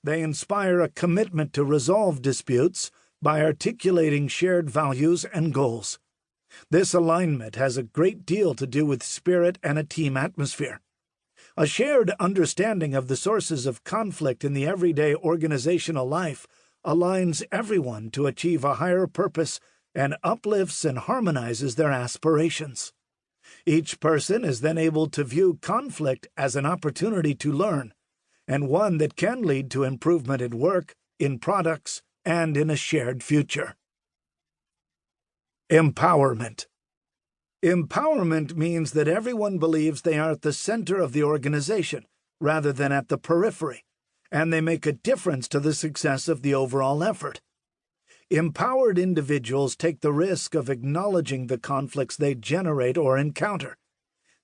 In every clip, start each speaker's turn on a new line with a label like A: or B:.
A: They inspire a commitment to resolve disputes by articulating shared values and goals. This alignment has a great deal to do with spirit and a team atmosphere. A shared understanding of the sources of conflict in the everyday organizational life aligns everyone to achieve a higher purpose and uplifts and harmonizes their aspirations. Each person is then able to view conflict as an opportunity to learn, and one that can lead to improvement in work, in products, and in a shared future. Empowerment. Empowerment means that everyone believes they are at the center of the organization rather than at the periphery, and they make a difference to the success of the overall effort. Empowered individuals take the risk of acknowledging the conflicts they generate or encounter.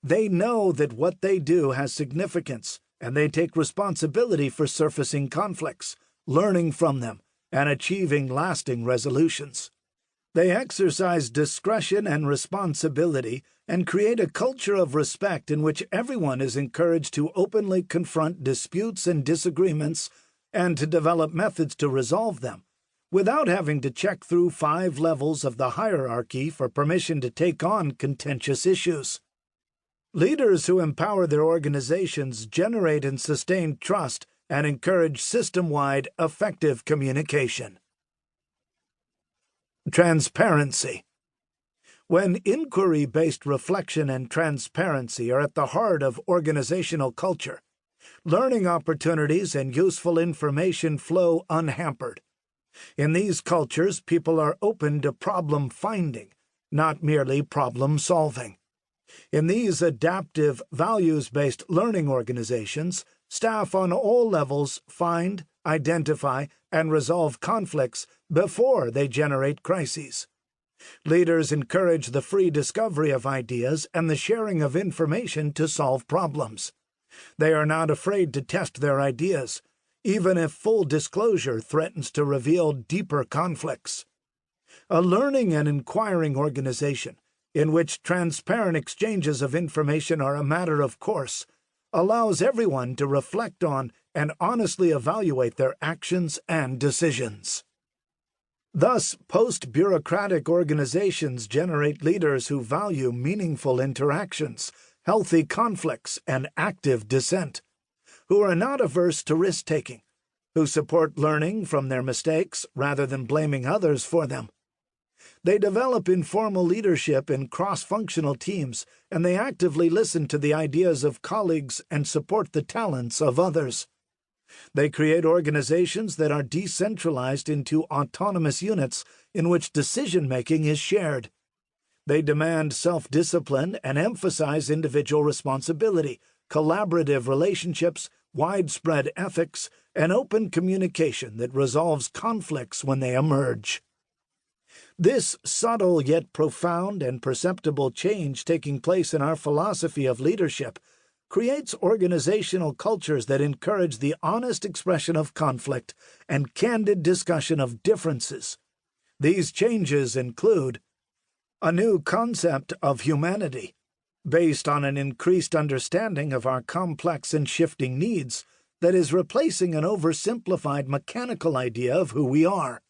A: They know that what they do has significance, and they take responsibility for surfacing conflicts, learning from them, and achieving lasting resolutions. They exercise discretion and responsibility and create a culture of respect in which everyone is encouraged to openly confront disputes and disagreements and to develop methods to resolve them, without having to check through 5 levels of the hierarchy for permission to take on contentious issues. Leaders who empower their organizations generate and sustain trust and encourage system-wide, effective communication. Transparency. When inquiry-based reflection and transparency are at the heart of organizational culture, learning opportunities and useful information flow unhampered. In these cultures, people are open to problem-finding, not merely problem-solving. In these adaptive, values-based learning organizations, staff on all levels find, identify, and resolve conflicts before they generate crises. Leaders encourage the free discovery of ideas and the sharing of information to solve problems. They are not afraid to test their ideas, even if full disclosure threatens to reveal deeper conflicts. A learning and inquiring organization, in which transparent exchanges of information are a matter of course, allows everyone to reflect on and honestly evaluate their actions and decisions. Thus, post-bureaucratic organizations generate leaders who value meaningful interactions, healthy conflicts, and active dissent, who are not averse to risk-taking, who support learning from their mistakes rather than blaming others for them. They develop informal leadership in cross-functional teams, and they actively listen to the ideas of colleagues and support the talents of others. They create organizations that are decentralized into autonomous units in which decision-making is shared. They demand self-discipline and emphasize individual responsibility, collaborative relationships, widespread ethics, and open communication that resolves conflicts when they emerge. This subtle yet profound and perceptible change taking place in our philosophy of leadership creates organizational cultures that encourage the honest expression of conflict and candid discussion of differences. These changes include a new concept of humanity, based on an increased understanding of our complex and shifting needs that is replacing an oversimplified mechanical idea of who we are.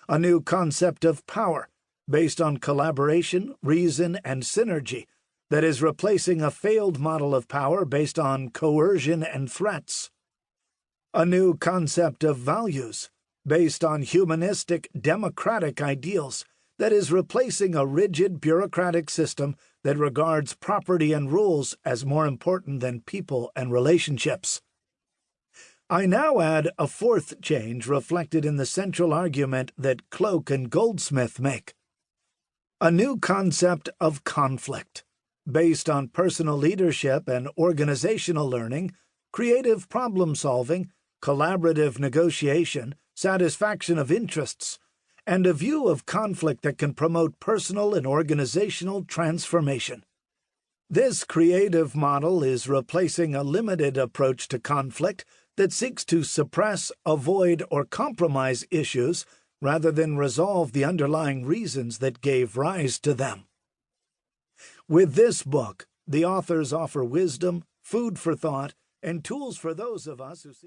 A: A new concept of power, based on collaboration, reason, and synergy, that is replacing a failed model of power based on coercion and threats. A new concept of values, based on humanistic, democratic ideals, that is replacing a rigid bureaucratic system that regards property and rules as more important than people and relationships. I now add a 4th change reflected in the central argument that Cloak and Goldsmith make. A new concept of conflict, based on personal leadership and organizational learning, creative problem-solving, collaborative negotiation, satisfaction of interests, and a view of conflict that can promote personal and organizational transformation. This creative model is replacing a limited approach to conflict that seeks to suppress, avoid, or compromise issues rather than resolve the underlying reasons that gave rise to them. With this book, the authors offer wisdom, food for thought, and tools for those of us who seek